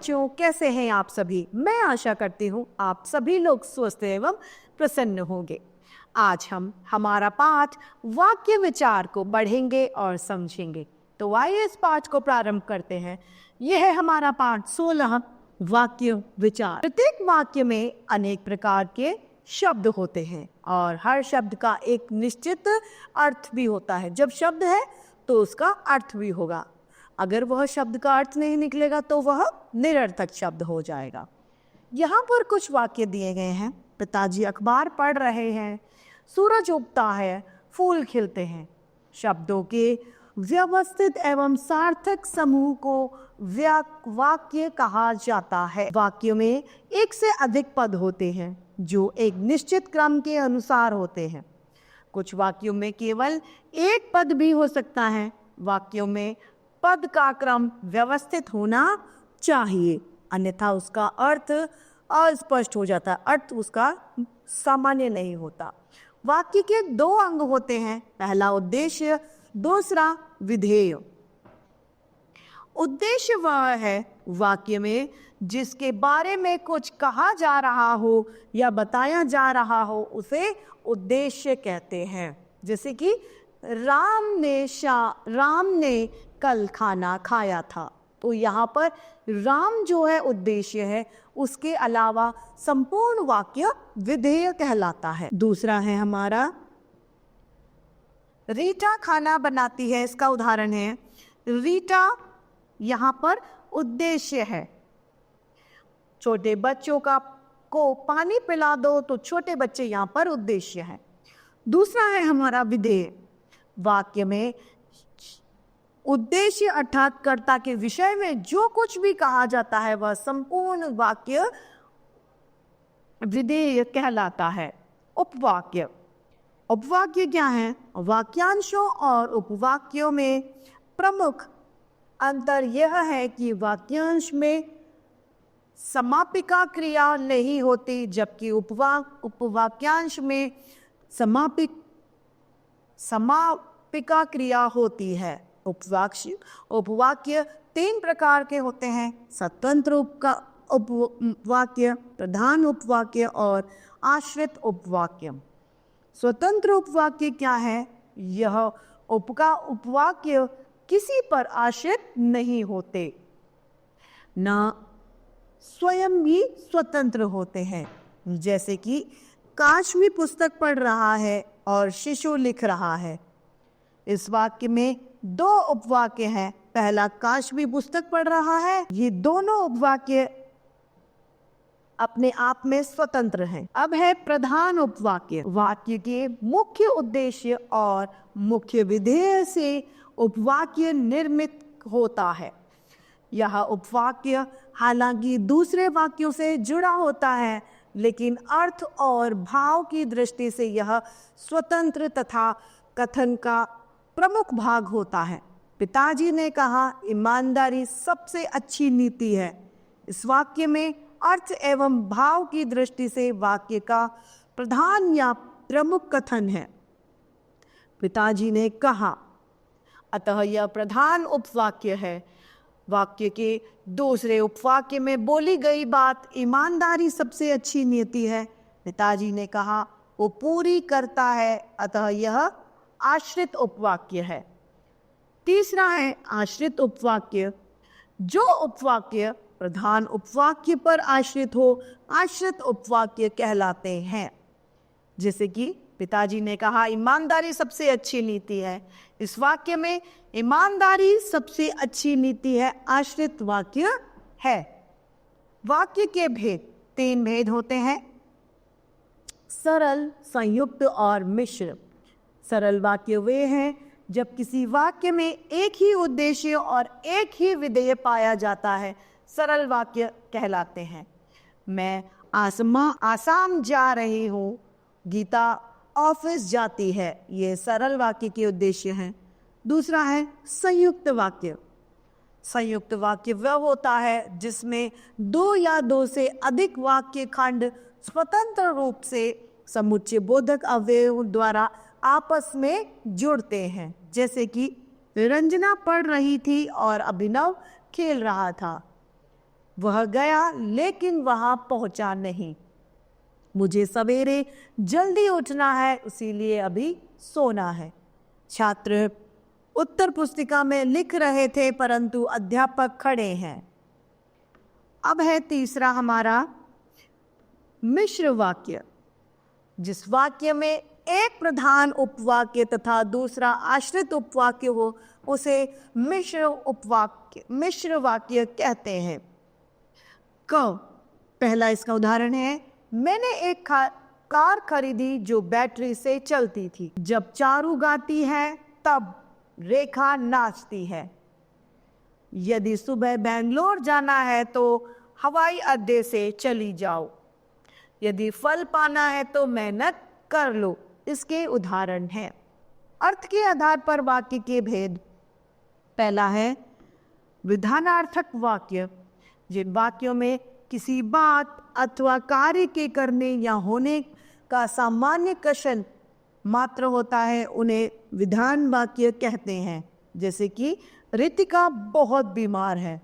बच्चों, कैसे हैं आप सभी? मैं आशा करती हूँ आप सभी लोग स्वस्थ एवं प्रसन्न होंगे। आज हम हमारा पाठ वाक्य विचार को बढ़ेंगे और समझेंगे। तो आइए इस पाठ को प्रारंभ करते हैं। यह है हमारा पाठ 16 वाक्य विचार। प्रत्येक वाक्य में अनेक प्रकार के शब्द होते हैं और हर शब्द का एक निश्चित अर्थ भी होता है। जब शब्द है तो उसका अर्थ भी होगा। अगर वह शब्द का अर्थ नहीं निकलेगा तो वह निरर्थक शब्द हो जाएगा। यहाँ पर कुछ वाक्य दिए गए हैं। पिताजी अखबार पढ़ रहे हैं, सूरज उगता है, फूल खिलते हैं। शब्दों के व्यवस्थित एवं सार्थक समूह को वाक्य कहा जाता है। वाक्य में एक से अधिक पद होते हैं जो एक निश्चित क्रम के अनुसार होते हैं। कुछ वाक्यों में केवल एक पद भी हो सकता है। वाक्यों में पद का क्रम व्यवस्थित होना चाहिए, अन्यथा उसका अर्थ अस्पष्ट हो जाता है, अर्थ उसका सामान्य नहीं होता। वाक्य के दो अंग होते हैं, पहला उद्देश्य, दूसरा विधेय। उद्देश्य वह है वाक्य में जिसके बारे में कुछ कहा जा रहा हो या बताया जा रहा हो, उसे उद्देश्य कहते हैं। जैसे कि राम ने कल खाना खाया था, तो यहाँ पर राम जो है उद्देश्य है, उसके अलावा संपूर्ण वाक्य विधेय कहलाता है। दूसरा है हमारा रीटा खाना बनाती है। इसका उदाहरण है रीटा, यहाँ पर उद्देश्य है। छोटे बच्चों को पानी पिला दो, तो छोटे बच्चे यहाँ पर उद्देश्य है। दूसरा है हमारा विधेय। वाक्य में उद्देश्य अर्थात कर्ता के विषय में जो कुछ भी कहा जाता है वह संपूर्ण वाक्य विधेय कहलाता है। उपवाक्य। उपवाक्य क्या है? वाक्यांशों और उपवाक्यों में प्रमुख अंतर यह है कि वाक्यांश में समापिका क्रिया नहीं होती, जबकि उपवाक्यांश में समापिका क्रिया होती है। उपवाक्य 3 प्रकार के होते हैं: स्वतंत्र उपवाक्य, प्रधान उपवाक्य और आश्रित उपवाक्य। स्वतंत्र उपवाक्य क्या है? यह उपवाक्य किसी पर आश्रित नहीं होते, न स्वयं भी स्वतंत्र होते हैं। जैसे कि काश्मी पुस्तक पढ़ रहा है और शिशु लिख रहा है। इस वाक्य में 2 उपवाक्य हैं। पहला काश्मी पुस्तक पढ़ रहा है, ये दोनों उपवाक्य अपने आप में स्वतंत्र हैं। अब है प्रधान उपवाक्य। वाक्य के मुख्य उद्देश्य और मुख्य विधेय से उपवाक्य निर्मित होता है। यह उपवाक्य हालांकि दूसरे वाक्यों से जुड़ा होता है, लेकिन अर्थ और भाव की दृष्टि से यह स्वतंत्र तथा कथन का प्रमुख भाग होता है। पिताजी ने कहा, ईमानदारी सबसे अच्छी नीति है। इस वाक्य में अर्थ एवं भाव की दृष्टि से वाक्य का प्रधान या प्रमुख कथन है। पिताजी ने कहा, अतः यह प्रधान उपवाक्य है। वाक्य के दूसरे उपवाक्य में बोली गई बात ईमानदारी सबसे अच्छी नीति है। पिताजी ने कहा, वो पूरी करता है, अतः यह आश्रित उपवाक्य है। तीसरा है आश्रित उपवाक्य। जो उपवाक्य प्रधान उपवाक्य पर आश्रित हो, आश्रित उपवाक्य कहलाते हैं। जैसे कि पिताजी ने कहा, ईमानदारी सबसे अच्छी नीति है। इस वाक्य में ईमानदारी सबसे अच्छी नीति है, आश्रित वाक्य है। वाक्य के भेद 3 भेद होते हैं: सरल, संयुक्त और मिश्र। सरल वाक्य वे हैं जब किसी वाक्य में एक ही उद्देश्य और एक ही विधेय पाया जाता है, सरल वाक्य कहलाते हैं। मैं आसाम जा रही हूँ, गीता ऑफिस जाती है, ये सरल वाक्य के उद्देश्य हैं। दूसरा है संयुक्त वाक्य। संयुक्त वाक्य वह होता है जिसमें 2 या 2 से अधिक वाक्य खंड स्वतंत्र रूप से समुच्चय बोधक अवयव द्वारा आपस में जुड़ते हैं। जैसे कि रंजना पढ़ रही थी और अभिनव खेल रहा था। वह गया लेकिन वहां पहुंचा नहीं। मुझे सवेरे जल्दी उठना है, इसीलिए अभी सोना है। छात्र उत्तर पुस्तिका में लिख रहे थे परंतु अध्यापक खड़े हैं। अब है तीसरा हमारा मिश्र वाक्य। जिस वाक्य में एक प्रधान उपवाक्य तथा दूसरा आश्रित उपवाक्य हो उसे मिश्र वाक्य कहते हैं। पहला इसका उदाहरण है, मैंने एक कार खरीदी जो बैटरी से चलती थी। जब चारू गाती है तब रेखा नाचती है। यदि सुबह बेंगलोर जाना है तो हवाई अड्डे से चली जाओ। यदि फल पाना है तो मेहनत कर लो। इसके उदाहरण हैं। अर्थ के आधार पर वाक्य के भेद। पहला है विधानार्थक वाक्य। जिन वाक्यों में किसी बात अथवा कार्य के करने या होने का सामान्य कथन मात्र होता है उन्हें विधान वाक्य कहते हैं। जैसे कि रितिका बहुत बीमार है,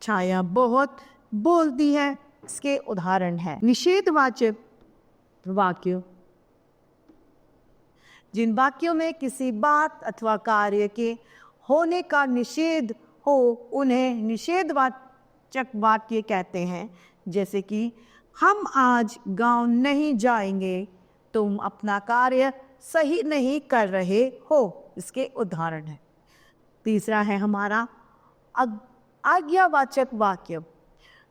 छाया बहुत बोलती है। इसके उदाहरण है निषेधवाचक वाक्य। जिन वाक्यों में किसी बात अथवा कार्य के होने का निषेध हो उन्हें निषेधवाचक वाक्य कहते हैं। जैसे कि हम आज गांव नहीं जाएंगे, तुम अपना कार्य सही नहीं कर रहे हो। इसके उदाहरण है। तीसरा है हमारा आज्ञावाचक वाक्य।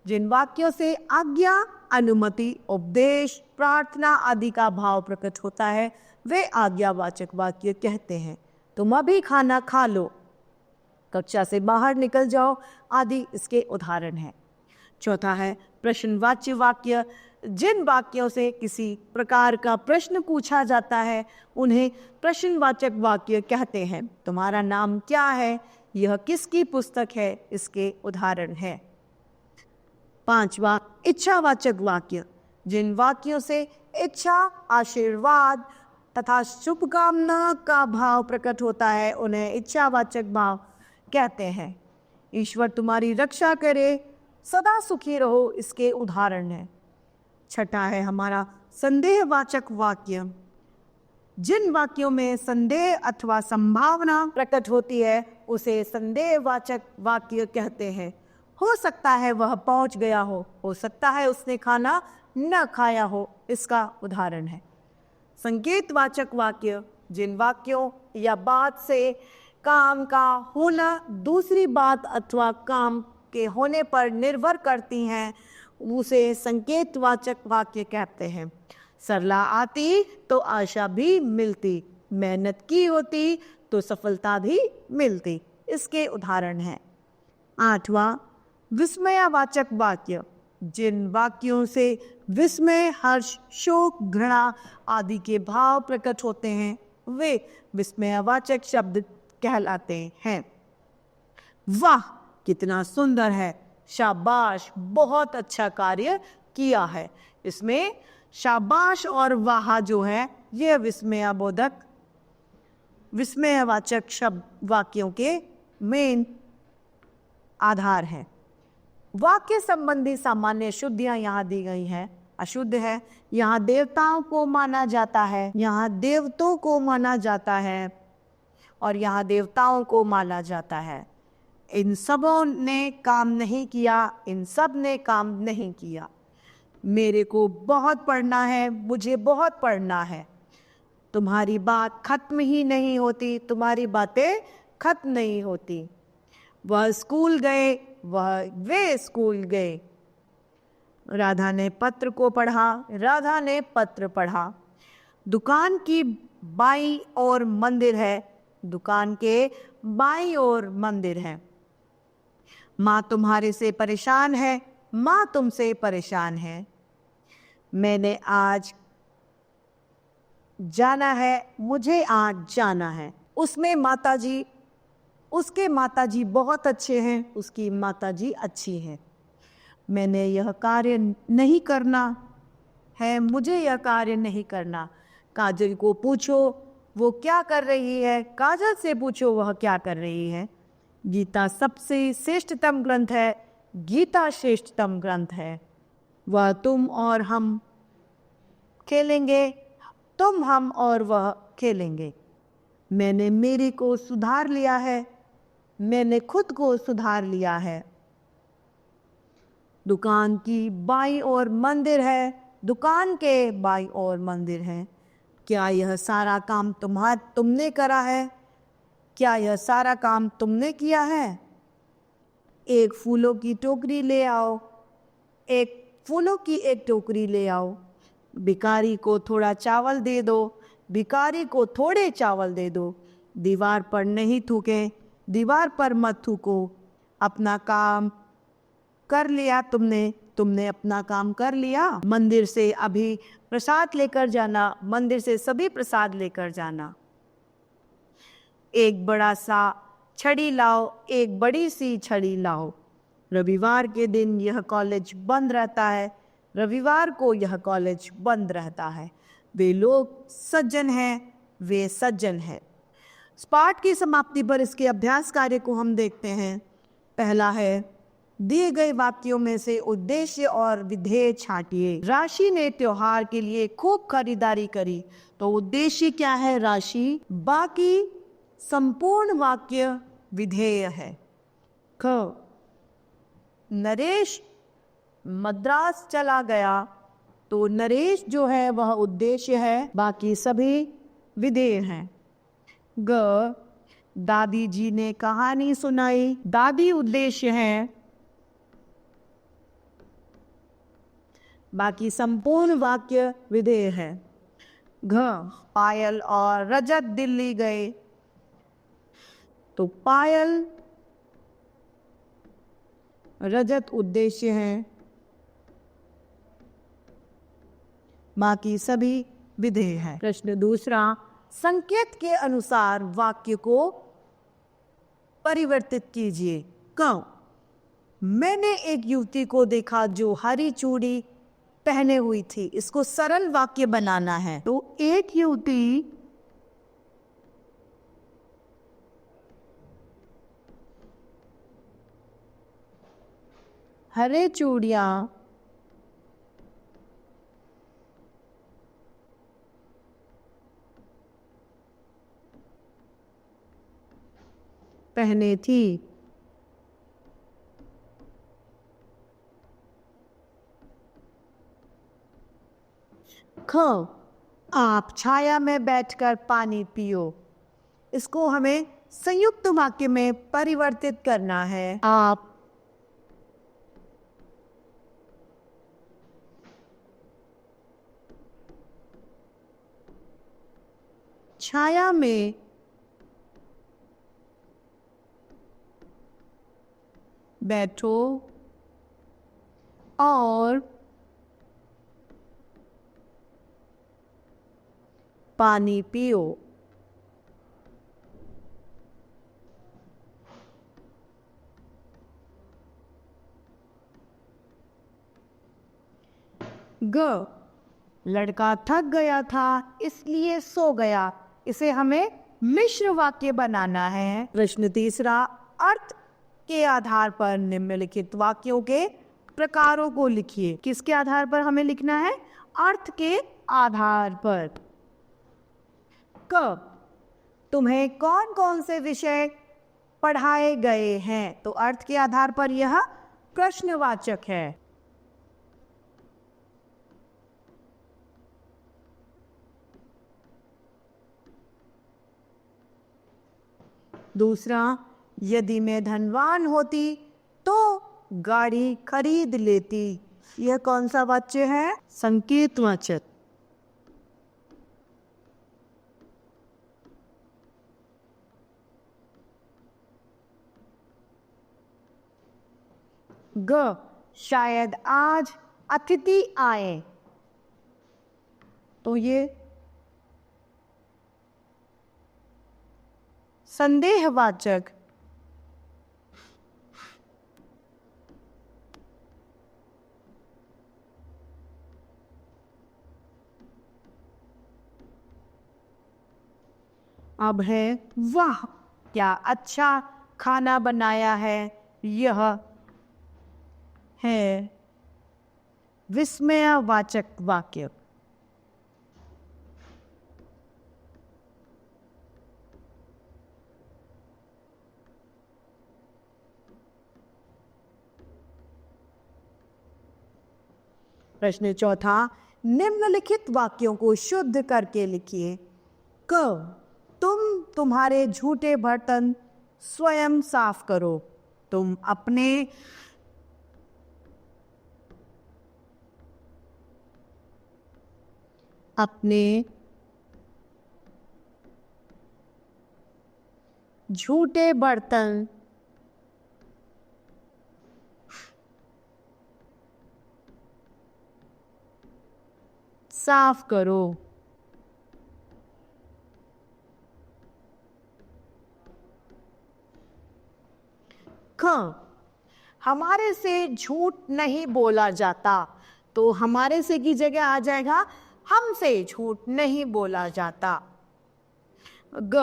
जिन वाक्यों से आज्ञा, अनुमति, उपदेश, प्रार्थना आदि का भाव प्रकट होता है वे आज्ञावाचक वाक्य कहते हैं। तुम अभी खाना खा लो, कक्षा से बाहर निकल जाओ आदि इसके उदाहरण हैं। चौथा है प्रश्नवाच्य वाक्य। जिन वाक्यों से किसी प्रकार का प्रश्न पूछा जाता है उन्हें प्रश्नवाचक वाक्य कहते हैं। तुम्हारा नाम क्या है, यह किसकी पुस्तक है, इसके उदाहरण है। पांचवा इच्छावाचक वाक्य। जिन वाक्यों से इच्छा, आशीर्वाद तथा शुभकामना का भाव प्रकट होता है उन्हें इच्छावाचक भाव कहते हैं। ईश्वर तुम्हारी रक्षा करे, सदा सुखी रहो, इसके उदाहरण है। छठा है हमारा संदेहवाचक वाक्य। जिन वाक्यों में संदेह अथवा संभावना प्रकट होती है उसे संदेहवाचक वाक्य कहते हैं। हो सकता है वह पहुंच गया हो सकता है उसने खाना न खाया हो, इसका उदाहरण है। संकेतवाचक वाक्य। जिन वाक्यों या बात से काम का होना दूसरी बात अथवा काम के होने पर निर्भर करती हैं उसे संकेतवाचक वाक्य कहते हैं। सरला आती तो आशा भी मिलती, मेहनत की होती तो सफलता भी मिलती, इसके उदाहरण हैं। आठवां विस्मयवाचक वाक्य। जिन वाक्यों से विस्मय, हर्ष, शोक, घृणा आदि के भाव प्रकट होते हैं वे विस्मयवाचक शब्द कहलाते हैं। वाह कितना सुंदर है, शाबाश बहुत अच्छा कार्य किया है। इसमें शाबाश और वाह जो है यह विस्मयवाचक शब्द वाक्यों के मेन आधार है। वाक्य संबंधी सामान्य शुद्धियां यहाँ दी गई हैं। अशुद्ध है, यहाँ देवताओं को माना जाता है, यहाँ देवतों को माना जाता है और यहाँ देवताओं को माना जाता है। इन सबों ने काम नहीं किया, इन सब ने काम नहीं किया। मेरे को बहुत पढ़ना है, मुझे बहुत पढ़ना है। तुम्हारी बात खत्म ही नहीं होती, तुम्हारी बातें खत्म नहीं होती। वह स्कूल गए, वे स्कूल गए। राधा ने पत्र को पढ़ा, राधा ने पत्र पढ़ा। दुकान की बाईं ओर मंदिर है, दुकान के बाईं ओर मंदिर है। माँ तुम्हारे से परेशान है, माँ तुमसे परेशान है। मैंने आज जाना है, मुझे आज जाना है। उसके माताजी बहुत अच्छे हैं, उसकी माताजी अच्छी हैं। मैंने यह कार्य नहीं करना है, मुझे यह कार्य नहीं करना। काजल को पूछो वो क्या कर रही है, काजल से पूछो वह क्या कर रही है। गीता सबसे श्रेष्ठतम ग्रंथ है, गीता श्रेष्ठतम ग्रंथ है। वह तुम और हम खेलेंगे, तुम हम और वह खेलेंगे। मैंने मेरे को सुधार लिया है, मैंने खुद को सुधार लिया है। दुकान की बाईं ओर मंदिर है, दुकान के बाईं ओर मंदिर है। क्या यह सारा काम तुमने करा है? क्या यह सारा काम तुमने किया है? एक फूलों की टोकरी ले आओ, एक फूलों की एक टोकरी ले आओ। भिखारी को थोड़ा चावल दे दो, भिखारी को थोड़े चावल दे दो। दीवार पर नहीं थूके, दीवार पर मत थूको। अपना काम कर लिया तुमने, तुमने अपना काम कर लिया। मंदिर से अभी प्रसाद लेकर जाना, मंदिर से सभी प्रसाद लेकर जाना। एक बड़ा सा छड़ी लाओ, एक बड़ी सी छड़ी लाओ। रविवार के दिन यह कॉलेज बंद रहता है, रविवार को यह कॉलेज बंद रहता है। वे लोग सज्जन हैं, वे सज्जन हैं। इस पाठ की समाप्ति पर इसके अभ्यास कार्य को हम देखते हैं। पहला है, दिए गए वाक्यों में से उद्देश्य और विधेय छांटिए। राशि ने त्योहार के लिए खूब खरीदारी करी, तो उद्देश्य क्या है? राशि। बाकी संपूर्ण वाक्य विधेय है। ख, नरेश मद्रास चला गया, तो नरेश जो है वह उद्देश्य है, बाकी सभी विधेय हैं। ग, दादी जी ने कहानी सुनाई, दादी उद्देश्य है, बाकी संपूर्ण वाक्य विधेय है। घ, पायल और रजत दिल्ली गए, तो पायल रजत उद्देश्य है, बाकी सभी विधेय है। प्रश्न दूसरा, संकेत के अनुसार वाक्य को परिवर्तित कीजिए। क, मैंने एक युवती को देखा जो हरी चूड़ी पहने हुई थी। इसको सरल वाक्य बनाना है, तो एक युवती हरे चूड़ियां पहने थी। ख, आप छाया में बैठकर पानी पियो। इसको हमें संयुक्त वाक्य में परिवर्तित करना है। आप छाया में बैठो और पानी पियो। ग, लड़का थक गया था इसलिए सो गया। इसे हमें मिश्र वाक्य बनाना है। प्रश्न तीसरा, अर्थ के आधार पर निम्नलिखित वाक्यों के प्रकारों को लिखिए। किसके आधार पर हमें लिखना है? अर्थ के आधार पर। क, तुम्हें कौन कौन से विषय पढ़ाए गए हैं? तो अर्थ के आधार पर यह प्रश्नवाचक है। दूसरा, यदि मैं धनवान होती तो गाड़ी खरीद लेती। यह कौन सा वाच्य है? संकेतवाचक। ग, शायद आज अतिथि आए, तो ये संदेहवाचक। अब है वाह क्या अच्छा खाना बनाया है। यह है विस्मयवाचक वाक्य। प्रश्न चौथा, निम्नलिखित वाक्यों को शुद्ध करके लिखिए। क, तुम तुम्हारे झूठे बर्तन स्वयं साफ करो। तुम अपने झूठे बर्तन साफ करो। ख, हमारे से झूठ नहीं बोला जाता, तो हमारे से की जगह आ जाएगा हमसे झूठ नहीं बोला जाता। ग,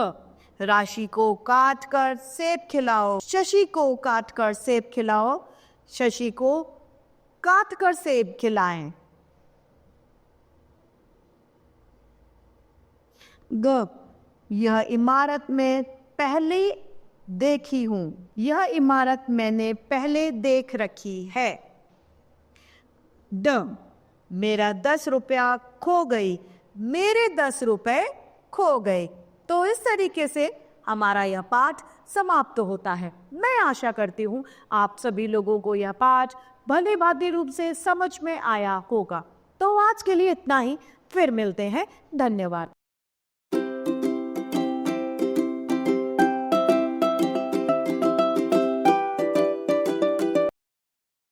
राशि को काट कर सेब खिलाओ। शशि को काट कर सेब खिलाओ। शशि को काट कर सेब खिलाएं। ग, यह इमारत में पहले देखी हूं। यह इमारत मैंने पहले देख रखी है। ड, मेरा 10 रुपया खो गई। मेरे 10 रुपए खो गए। तो इस तरीके से हमारा यह पाठ समाप्त होता है। मैं आशा करती हूं आप सभी लोगों को यह पाठ भली भांति रूप से समझ में आया होगा। तो आज के लिए इतना ही, फिर मिलते हैं। धन्यवाद।